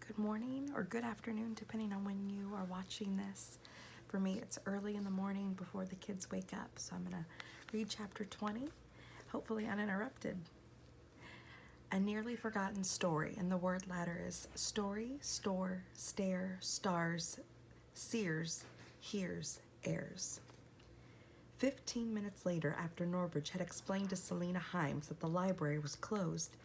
good morning or good afternoon, depending on when you are watching this. For me, it's early in the morning before the kids wake up, so I'm going to read chapter 20, hopefully uninterrupted. A nearly forgotten story, and the word ladder is story, store, stare, stars, sears, hears, heirs. 15 minutes later, after Norbridge had explained to Selina Himes that the library was closed,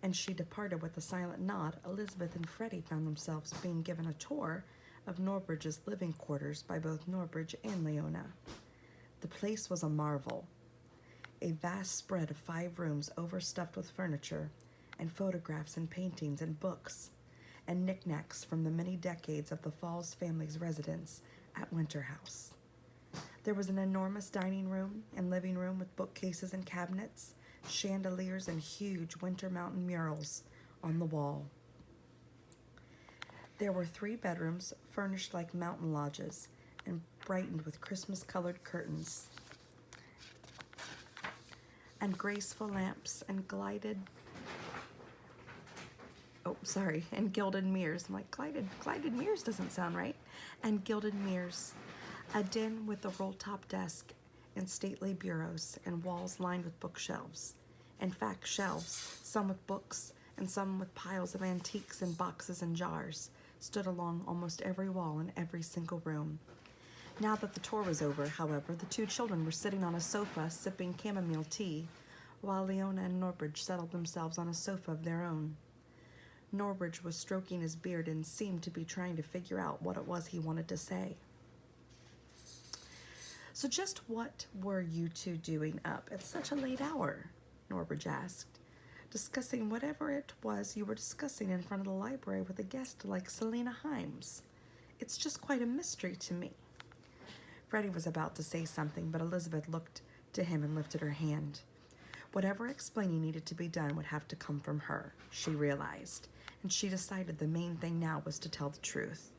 and she departed with a silent nod, Elizabeth and Freddie found themselves being given a tour of Norbridge's living quarters by both Norbridge and Leona. The place was a marvel. A vast spread of 5 rooms overstuffed with furniture and photographs and paintings and books and knickknacks from the many decades of the Falls family's residence at Winter House. There was an enormous dining room and living room with bookcases and cabinets, chandeliers, and huge Winter Mountain murals on the wall. There were 3 bedrooms furnished like mountain lodges and brightened with Christmas-colored curtains and graceful lamps and gilded mirrors. I'm like, glided mirrors doesn't sound right. And gilded mirrors. A den with a roll-top desk and stately bureaus and walls lined with bookshelves. In fact, shelves, some with books and some with piles of antiques in boxes and jars, stood along almost every wall in every single room. Now that the tour was over, however, the 2 children were sitting on a sofa sipping chamomile tea, while Leona and Norbridge settled themselves on a sofa of their own. Norbridge was stroking his beard and seemed to be trying to figure out what it was he wanted to say. "So just what were you 2 doing up at such a late hour?" Norbridge asked. "Discussing whatever it was you were discussing in front of the library with a guest like Selina Himes. It's just quite a mystery to me." Freddie was about to say something, but Elizabeth looked to him and lifted her hand. Whatever explaining needed to be done would have to come from her, she realized, and she decided the main thing now was to tell the truth.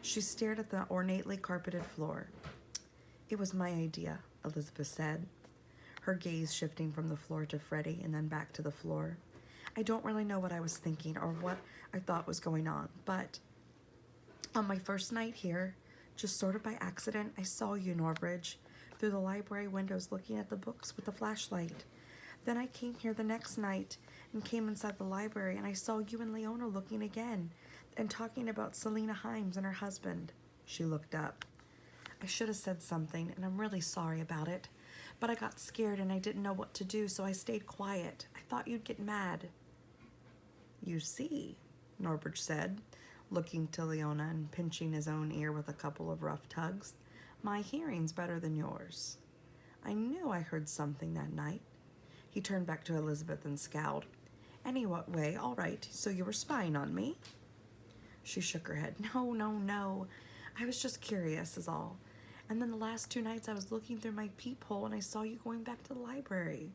She stared at the ornately carpeted floor. "It was my idea," Elizabeth said, her gaze shifting from the floor to Freddie and then back to the floor. "I don't really know what I was thinking or what I thought was going on, but on my first night here, just sort of by accident, I saw you, Norbridge, through the library windows looking at the books with the flashlight. Then I came here the next night and came inside the library, and I saw you and Leona looking again and talking about Selina Himes and her husband." She looked up. "I should have said something, and I'm really sorry about it. But I got scared and I didn't know what to do, so I stayed quiet. I thought you'd get mad." "You see," Norbridge said, looking to Leona and pinching his own ear with a couple of rough tugs, "my hearing's better than yours. I knew I heard something that night." He turned back to Elizabeth and scowled. "Anyway, all right, so you were spying on me?" She shook her head. No. I was just curious is all. And then the last 2 nights I was looking through my peephole and I saw you going back to the library."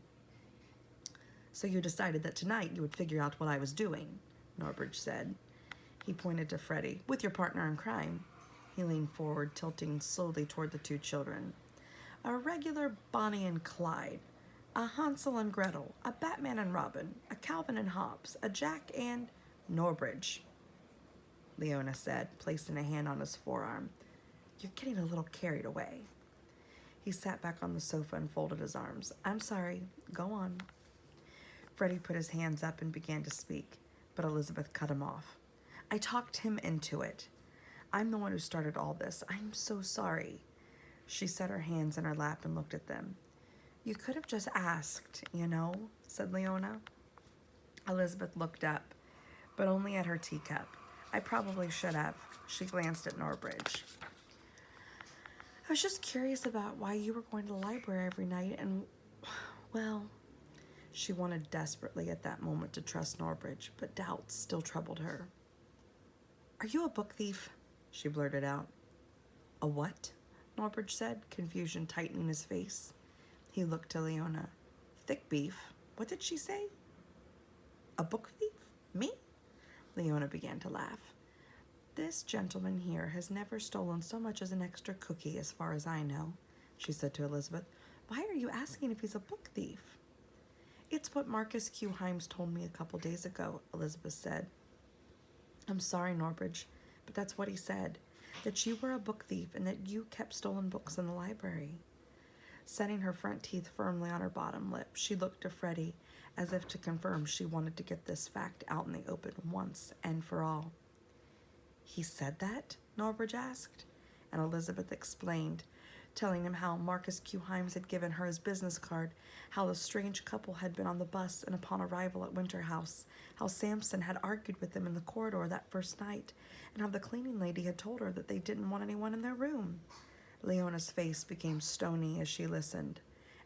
"So you decided that tonight you would figure out what I was doing," Norbridge said. He pointed to Freddie. "With your partner in crime." He leaned forward, tilting slowly toward the 2 children. "A regular Bonnie and Clyde. A Hansel and Gretel. A Batman and Robin. A Calvin and Hobbes. A Jack and Norbridge," Leona said, placing a hand on his forearm. "You're getting a little carried away." He sat back on the sofa and folded his arms. "I'm sorry. Go on." Freddie put his hands up and began to speak, but Elizabeth cut him off. "I talked him into it. I'm the one who started all this. I'm so sorry." She set her hands in her lap and looked at them. "You could have just asked, said Leona. Elizabeth looked up, but only at her teacup. "I probably should have." She glanced at Norbridge. "I was just curious about why you were going to the library every night and, well," she wanted desperately at that moment to trust Norbridge, but doubts still troubled her. "Are you a book thief?" she blurted out. "A what?" Norbridge said, confusion tightening his face. He looked to Leona. "Thick beef. What did she say?" "A book thief? Me?" Leona began to laugh. "This gentleman here has never stolen so much as an extra cookie, as far as I know," she said to Elizabeth. "Why are you asking if he's a book thief?" "It's what Marcus Q. Himes told me a couple days ago," Elizabeth said. I'm sorry, Norbridge, but that's what he said, that you were a book thief and that you kept stolen books in the library. Setting her front teeth firmly on her bottom lip, she looked to Freddie as if to confirm she wanted to get this fact out in the open once and for all. He said that? Norbridge asked, and Elizabeth explained, telling him how Marcus Q. Himes had given her his business card, how the strange couple had been on the bus and upon arrival at Winter House, how Samson had argued with them in the corridor that first night, and how the cleaning lady had told her that they didn't want anyone in their room. Leona's face became stony as she listened,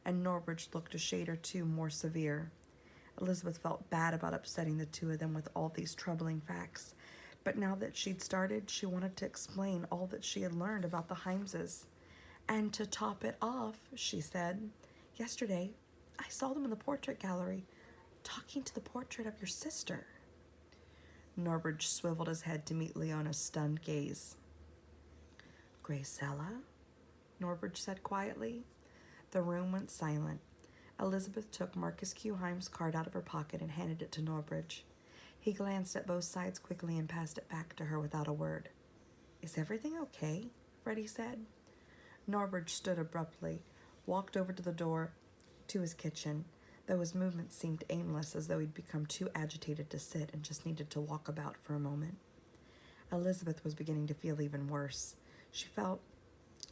and Norbridge looked a shade or two more severe. Elizabeth felt bad about upsetting the two of them with all these troubling facts, but now that she'd started, she wanted to explain all that she had learned about the Himeses. And to top it off, she said, yesterday I saw them in the portrait gallery, talking to the portrait of your sister. Norbridge swiveled his head to meet Leona's stunned gaze. Gracella? Norbridge said quietly. The room went silent. Elizabeth took Marcus Q. Himes' card out of her pocket and handed it to Norbridge. He glanced at both sides quickly and passed it back to her without a word. Is everything okay? Freddie said. Norbridge stood abruptly, walked over to the door to his kitchen, though his movements seemed aimless, as though he'd become too agitated to sit and just needed to walk about for a moment. Elizabeth was beginning to feel even worse. She felt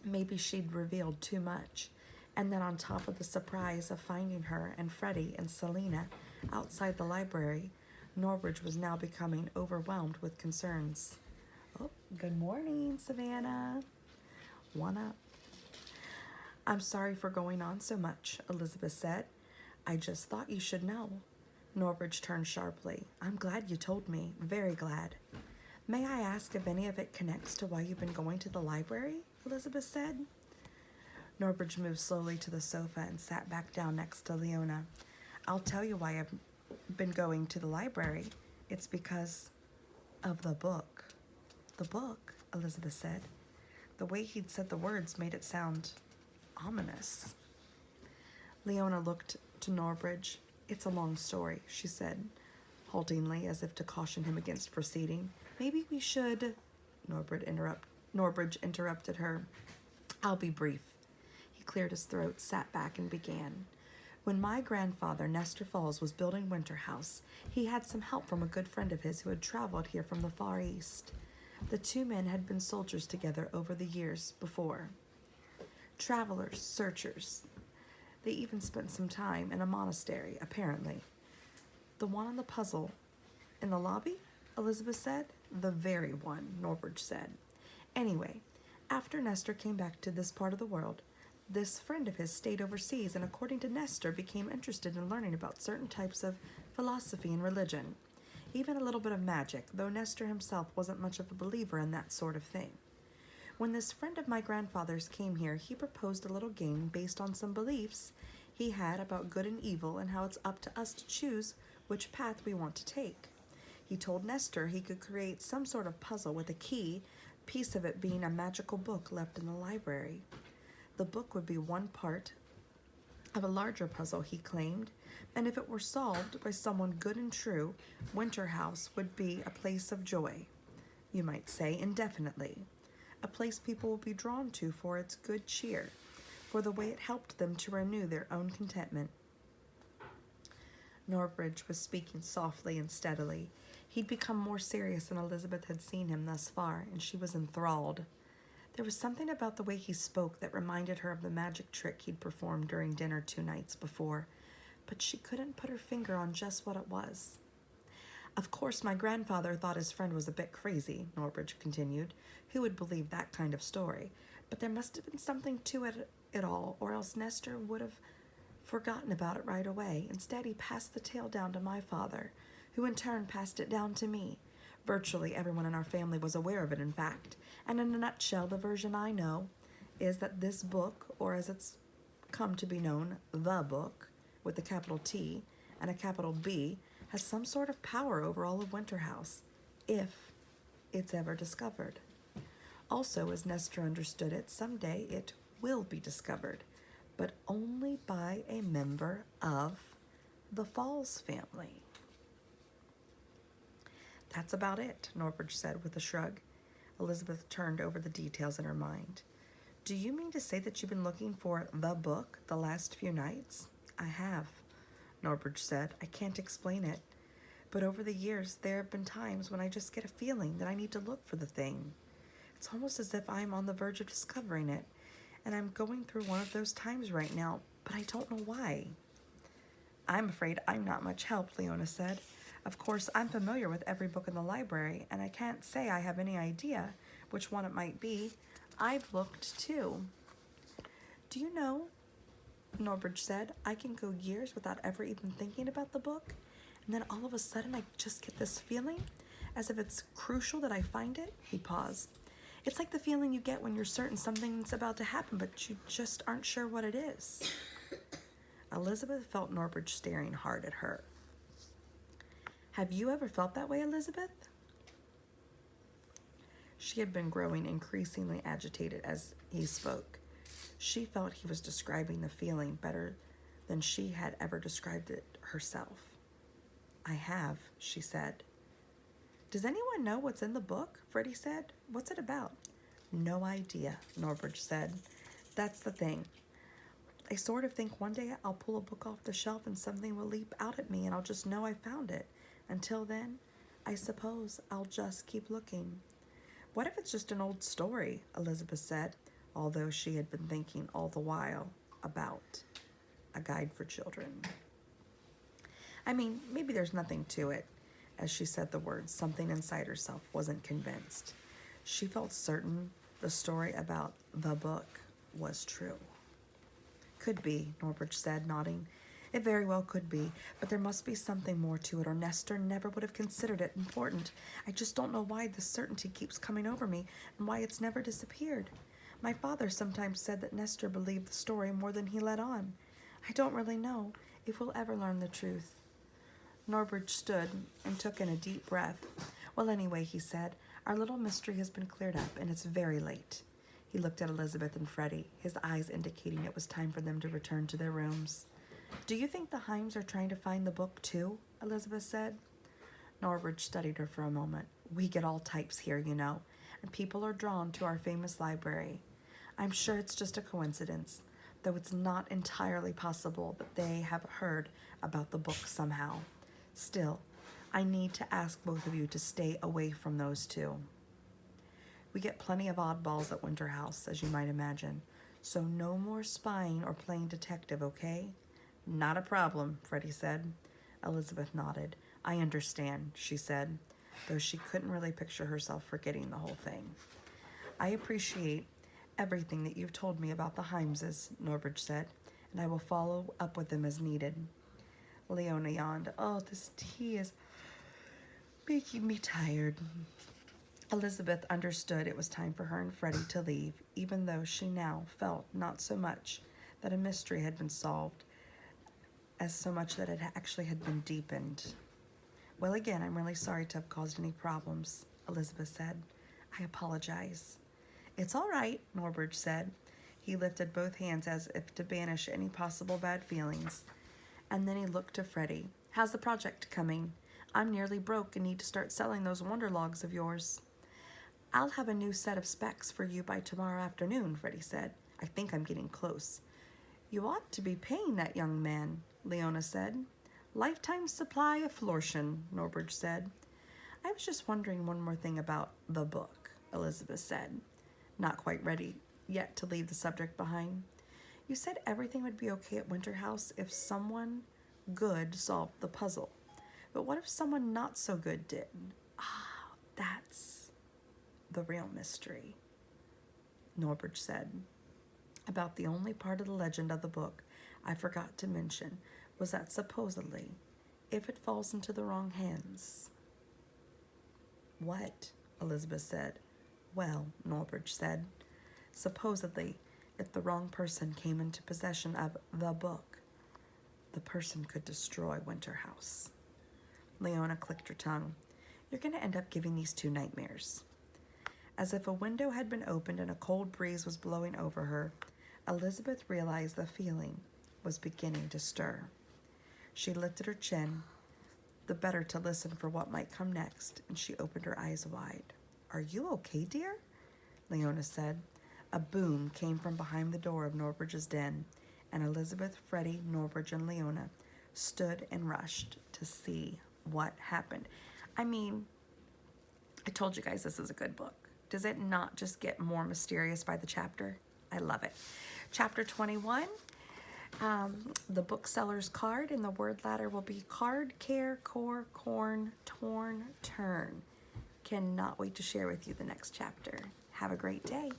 maybe she'd revealed too much, and then on top of the surprise of finding her and Freddie and Selena outside the library, Norbridge was now becoming overwhelmed with concerns. Oh, good morning, Savannah. One up. I'm sorry for going on so much, Elizabeth said. I just thought you should know. Norbridge turned sharply. I'm glad you told me. Very glad. May I ask if any of it connects to why you've been going to the library? Elizabeth said. Norbridge moved slowly to the sofa and sat back down next to Leona. I'll tell you why I've been going to the library. It's because of the book. The book, Elizabeth said. The way he'd said the words made it sound ominous. Leona looked to Norbridge. It's a long story, she said, haltingly, as if to caution him against proceeding. Maybe we should... Norbridge interrupted her. I'll be brief. He cleared his throat, sat back, and began. When my grandfather, Nestor Falls, was building Winter House, he had some help from a good friend of his who had traveled here from the Far East. The two men had been soldiers together over the years before. Travelers, searchers. They even spent some time in a monastery, apparently. The one on the puzzle in the lobby? Elizabeth said. The very one, Norbridge said. Anyway, after Nestor came back to this part of the world, this friend of his stayed overseas and, according to Nestor, became interested in learning about certain types of philosophy and religion. Even a little bit of magic, though Nestor himself wasn't much of a believer in that sort of thing. When this friend of my grandfather's came here, he proposed a little game based on some beliefs he had about good and evil and how it's up to us to choose which path we want to take. He told Nestor he could create some sort of puzzle with a key, piece of it being a magical book left in the library. The book would be one part of a larger puzzle, he claimed, and if it were solved by someone good and true, Winter House would be a place of joy. You might say indefinitely. A place people will be drawn to for its good cheer, for the way it helped them to renew their own contentment. Norbridge was speaking softly and steadily. He'd become more serious than Elizabeth had seen him thus far, and she was enthralled. There was something about the way he spoke that reminded her of the magic trick he'd performed during dinner 2 nights before, but she couldn't put her finger on just what it was. Of course, my grandfather thought his friend was a bit crazy, Norbridge continued. Who would believe that kind of story? But there must have been something to it all, or else Nestor would have forgotten about it right away. Instead, he passed the tale down to my father, who in turn passed it down to me. Virtually everyone in our family was aware of it, in fact. And in a nutshell, the version I know is that this book, or as it's come to be known, the book, with a capital T and a capital B, has some sort of power over all of Winter House, if it's ever discovered. Also, as Nestor understood it, someday it will be discovered, but only by a member of the Falls family. That's about it, Norbridge said with a shrug. Elizabeth turned over the details in her mind. Do you mean to say that you've been looking for the book the last few nights? I have, Norbridge said. I can't explain it. But over the years, there have been times when I just get a feeling that I need to look for the thing. It's almost as if I'm on the verge of discovering it, and I'm going through one of those times right now, but I don't know why. I'm afraid I'm not much help, Leona said. Of course, I'm familiar with every book in the library, and I can't say I have any idea which one it might be. I've looked too. Do you know, Norbridge said, I can go years without ever even thinking about the book, and then all of a sudden I just get this feeling as if it's crucial that I find it. He paused. It's like the feeling you get when you're certain something's about to happen, but you just aren't sure what it is. Elizabeth felt Norbridge staring hard at her. Have you ever felt that way, Elizabeth? She had been growing increasingly agitated as he spoke. She felt he was describing the feeling better than she had ever described it herself. I have, she said. Does anyone know what's in the book? Freddie said. What's it about? No idea, Norbridge said. That's the thing. I sort of think one day I'll pull a book off the shelf and something will leap out at me and I'll just know I found it. Until then, I suppose I'll just keep looking. What if it's just an old story? Elizabeth said, although she had been thinking all the while about a guide for children. I mean, maybe there's nothing to it. As she said the words, something inside herself wasn't convinced. She felt certain the story about the book was true. Could be, Norbridge said, nodding. It very well could be, but there must be something more to it, or Nestor never would have considered it important. I just don't know why this certainty keeps coming over me, and why it's never disappeared. My father sometimes said that Nestor believed the story more than he let on. I don't really know if we'll ever learn the truth. Norbridge stood and took in a deep breath. Well, anyway, he said, our little mystery has been cleared up, and it's very late. He looked at Elizabeth and Freddie, his eyes indicating it was time for them to return to their rooms. Do you think the Himes are trying to find the book too? Elizabeth said. Norbridge studied her for a moment. We get all types here, you know, and people are drawn to our famous library. I'm sure it's just a coincidence, though it's not entirely possible that they have heard about the book somehow. Still, I need to ask both of you to stay away from those two. We get plenty of oddballs at Winter House, as you might imagine, so no more spying or playing detective, okay? Not a problem, Freddie said. Elizabeth nodded. I understand, she said, though she couldn't really picture herself forgetting the whole thing. I appreciate everything that you've told me about the Himeses, Norbridge said, and I will follow up with them as needed. Leona yawned. Oh, this tea is making me tired. Elizabeth understood it was time for her and Freddie to leave, even though she now felt not so much that a mystery had been solved, as so much that it actually had been deepened. Well, again, I'm really sorry to have caused any problems, Elizabeth said. I apologize. It's all right, Norbridge said. He lifted both hands as if to banish any possible bad feelings. And then he looked to Freddie. How's the project coming? I'm nearly broke and need to start selling those wonder logs of yours. I'll have a new set of specs for you by tomorrow afternoon, Freddie said. I think I'm getting close. You ought to be paying that young man, Leona said. Lifetime supply of Flortian, Norbridge said. I was just wondering one more thing about the book, Elizabeth said, not quite ready yet to leave the subject behind. You said everything would be okay at Winter House if someone good solved the puzzle. But what if someone not so good did? Ah, that's the real mystery, Norbridge said. About the only part of the legend of the book I forgot to mention was that supposedly, if it falls into the wrong hands. What? Elizabeth said. Well, Norbridge said, supposedly, if the wrong person came into possession of the book, the person could destroy Winter House. Leona clicked her tongue. You're going to end up giving these two nightmares. As if a window had been opened and a cold breeze was blowing over her, Elizabeth realized the feeling was beginning to stir. She lifted her chin. the better to listen for what might come next, and she opened her eyes wide. "Are you okay, dear?" Leona said. A boom came from behind the door of Norbridge's den, and Elizabeth, Freddie, Norbridge, and Leona stood and rushed to see what happened. I mean, I told you guys this is a good book. Does it not just get more mysterious by the chapter? I love it. Chapter 21, the bookseller's card, and the word ladder will be card, care, core, corn, torn, turn. Cannot wait to share with you the next chapter. Have a great day.